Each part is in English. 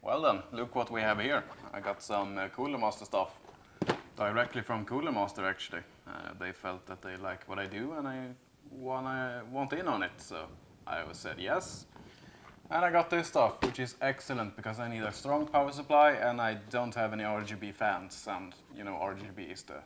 Well then, look what we have here. I got some CoolerMaster stuff directly from CoolerMaster actually. They felt that they like what I do and I want in on it, so I said yes. And I got this stuff, which is excellent because I need a strong power supply and I don't have any RGB fans, and you know RGB is the...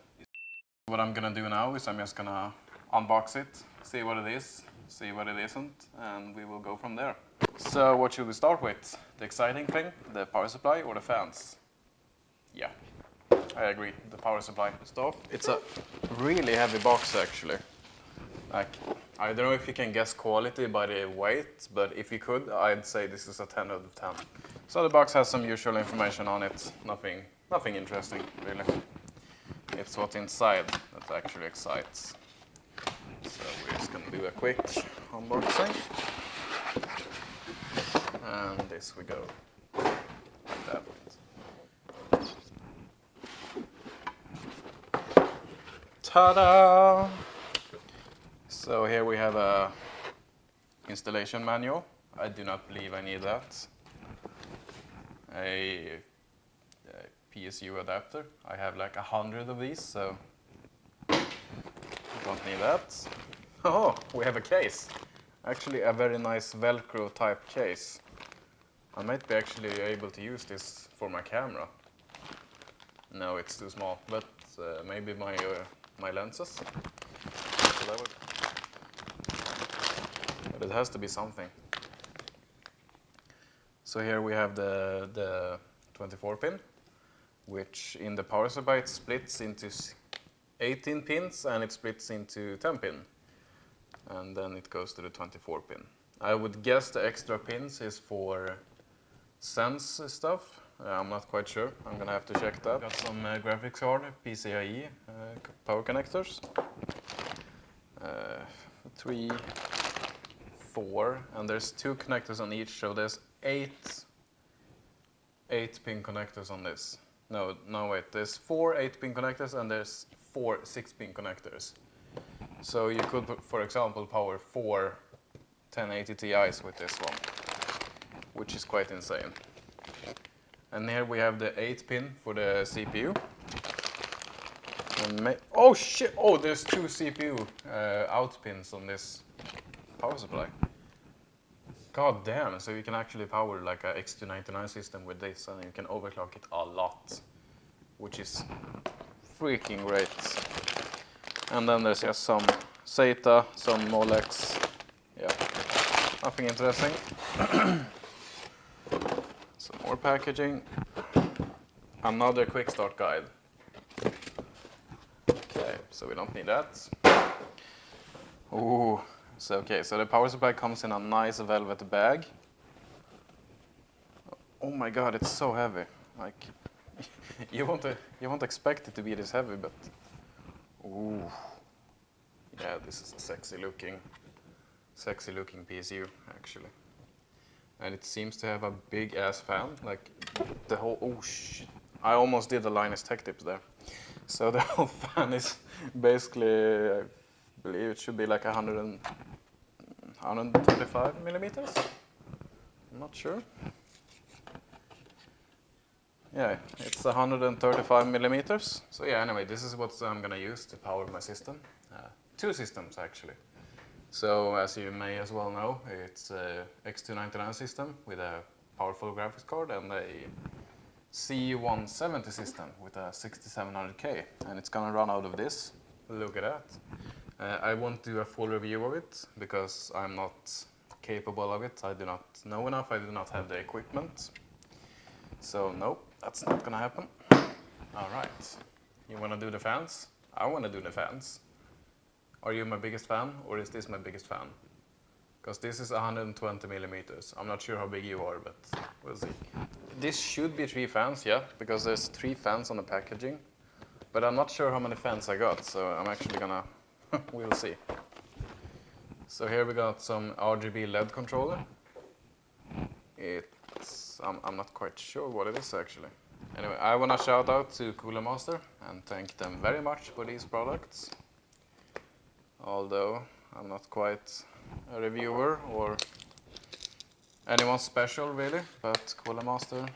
What I'm gonna do now is I'm just gonna unbox it, see what it is, see what it isn't, and we will go from there. So what should we start with? The exciting thing, the power supply or the fans? Yeah, I agree, the power supply stuff. It's a really heavy box actually. Like, I don't know if you can guess quality by the weight, but if you could, I'd say this is a 10 out of 10. So the box has some usual information on it, nothing interesting really. It's what's inside that actually excites. So we're just gonna do a quick unboxing. And this we go, like that. Ta-da! So here we have a installation manual. I do not believe I need that. A PSU adapter. I have like 100 of these, so don't need that. Oh, we have a case. Actually a very nice Velcro type case. I might be actually able to use this for my camera. No, it's too small, but maybe my lenses. So that would... But it has to be something. So here we have the 24 pin, which in the power supply it splits into 18 pins and it splits into 10 pin. And then it goes to the 24 pin. I would guess the extra pins is for sense stuff. I'm not quite sure. I'm gonna have to check that. Got some graphics card, PCIe power connectors. 3, 4, and there's 2 connectors on each, so there's 8 pin connectors on this. No wait, there's 4 8-pin connectors and there's 4 6-pin connectors. So you could, for example, power 4 1080 Ti's with this one, which is quite insane. And here we have the 8-pin for the CPU. And oh shit! Oh, there's 2 CPU out pins on this power supply. God damn! So you can actually power like a X299 system with this, and you can overclock it a lot, which is freaking great. And then there's just some SATA, some Molex. Yeah, nothing interesting. Some more packaging. Another quick start guide. Okay, so we don't need that. Ooh, so okay, so the power supply comes in a nice velvet bag. Oh my god, it's so heavy. Like, you won't expect it to be this heavy, but ooh, yeah, this is a sexy looking PSU actually. And it seems to have a big ass fan, like the whole, oh shit, I almost did the Linus Tech Tips there. So the whole fan is basically, I believe it should be like 125 millimeters. I'm not sure. Yeah, it's 135 millimeters. So yeah, anyway, this is what I'm gonna use to power my system. 2 systems actually. So as you may as well know, it's a X299 system with a powerful graphics card and a C170 system with a 6700K, and it's gonna run out of this. Look at that. I won't do a full review of it because I'm not capable of it. I do not know enough. I do not have the equipment. So nope, that's not gonna happen. All right, you wanna do the fans? I wanna do the fans. Are you my biggest fan, or is this my biggest fan? Because this is 120 millimeters. I'm not sure how big you are, but we'll see. This should be 3 fans, yeah, because there's 3 fans on the packaging. But I'm not sure how many fans I got, so I'm actually gonna, we'll see. So here we got some RGB LED controller. I'm not quite sure what it is actually. Anyway, I wanna shout out to CoolerMaster and thank them very much for these products. Although I'm not quite a reviewer or anyone special really, but CoolerMaster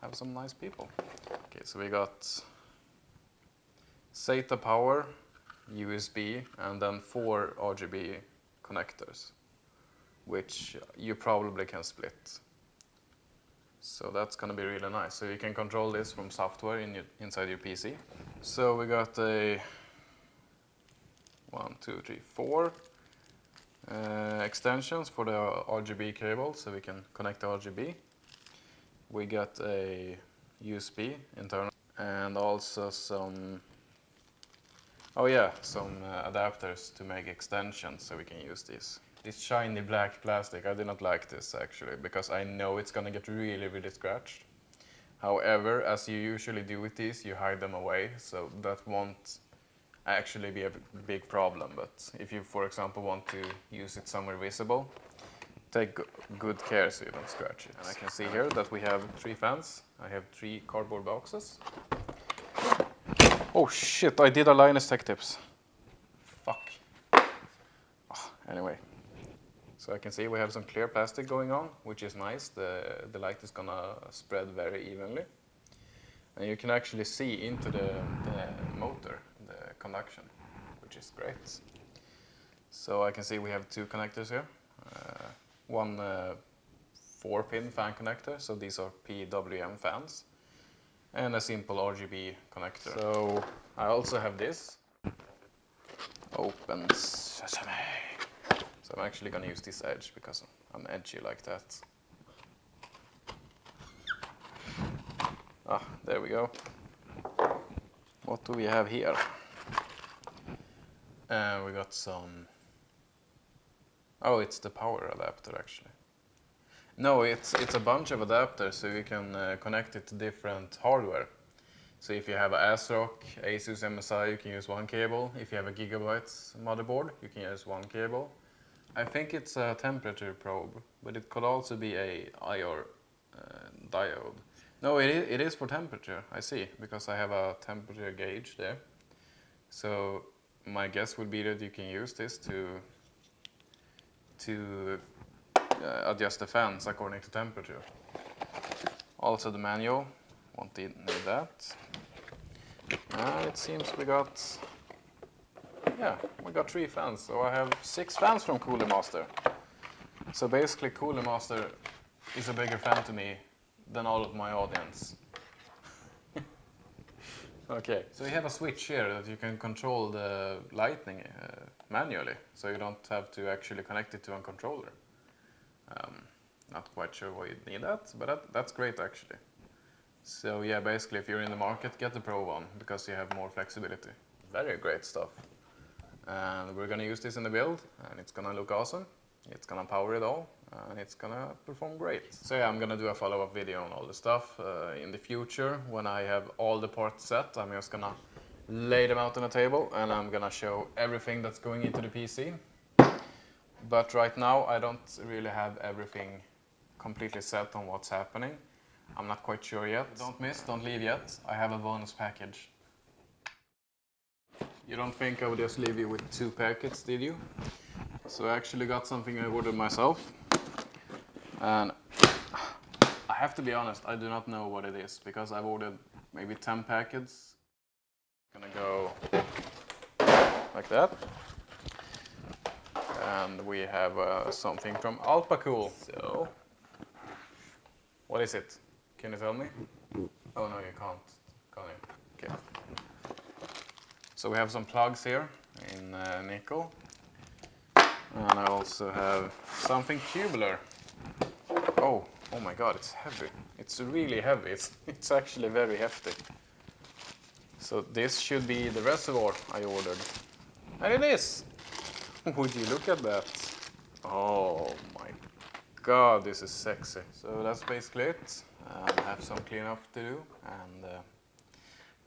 have some nice people. Okay, so we got SATA power, USB, and then 4 RGB connectors, which you probably can split. So that's gonna be really nice. So you can control this from software inside your PC. So we got a 1, 2, 3, 4 extensions for the RGB cable, so we can connect the RGB. We got a USB internal, and also some, oh yeah, some adapters to make extensions, so we can use these. This shiny black plastic, I do not like this actually, because I know it's gonna get really, really scratched. However, as you usually do with these, you hide them away, so that won't actually be a big problem. But if you, for example, want to use it somewhere visible, take good care so you don't scratch it. And I can see here that we have 3 fans. I have 3 cardboard boxes. Oh shit, I did a Linus Tech Tips. Fuck. Anyway, so I can see we have some clear plastic going on, which is nice. The light is gonna spread very evenly. And you can actually see into the motor, the conduction, which is great. So I can see we have 2 connectors here. One 4-pin fan connector, so these are PWM fans, and a simple RGB connector. So I also have this. Open sesame. So I'm actually gonna use this edge because I'm edgy like that. Ah, there we go. What do we have here? We got some... Oh, it's the power adapter actually. No, it's a bunch of adapters, so you can connect it to different hardware. So if you have an ASRock, Asus MSI, you can use one cable. If you have a Gigabyte motherboard, you can use one cable. I think it's a temperature probe, but it could also be a IR diode. No, it is for temperature, I see, because I have a temperature gauge there. So my guess would be that you can use this to adjust the fans according to temperature. Also the manual, won't need that. It seems we got 3 fans, so I have 6 fans from CoolerMaster. So basically CoolerMaster is a bigger fan to me than all of my audience. Okay, so you have a switch here that you can control the lighting manually, so you don't have to actually connect it to a controller. Not quite sure why you'd need that, but that's great actually. So yeah, basically if you're in the market, get the Pro one, because you have more flexibility. Very great stuff. And we're gonna use this in the build, and it's gonna look awesome. It's gonna power it all, and it's gonna perform great. So yeah, I'm gonna do a follow-up video on all the stuff in the future. When I have all the parts set, I'm just gonna lay them out on a table, and I'm gonna show everything that's going into the PC. But right now, I don't really have everything completely set on what's happening. I'm not quite sure yet. Don't leave yet. I have a bonus package. You don't think I would just leave you with 2 packets, did you? So I actually got something I ordered myself. And I have to be honest, I do not know what it is, because I've ordered maybe 10 packets. Gonna go like that. And we have something from Alpacool. So, what is it? Can you tell me? Oh no, you can't. Can you? Okay. So we have some plugs here in nickel. And I also have something tubular. Oh my god, it's heavy. It's really heavy. It's actually very hefty. So this should be the reservoir I ordered. And it is! Would you look at that? Oh my god, this is sexy. So that's basically it. I have some cleanup to do, and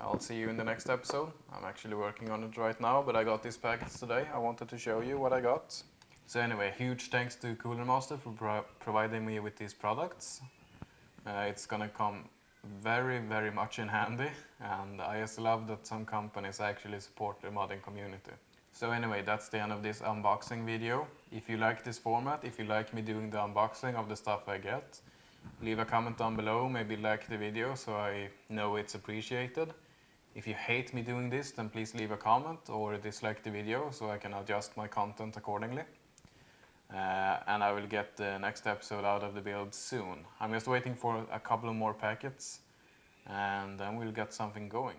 I'll see you in the next episode. I'm actually working on it right now, but I got this package today. I wanted to show you what I got. So anyway, huge thanks to CoolerMaster for providing me with these products. It's gonna come very, very much in handy, and I just love that some companies actually support the modding community. So anyway, that's the end of this unboxing video. If you like this format, if you like me doing the unboxing of the stuff I get, leave a comment down below, maybe like the video so I know it's appreciated. If you hate me doing this, then please leave a comment or dislike the video so I can adjust my content accordingly. And I will get the next episode out of the build soon. I'm just waiting for a couple of more packets and then we'll get something going.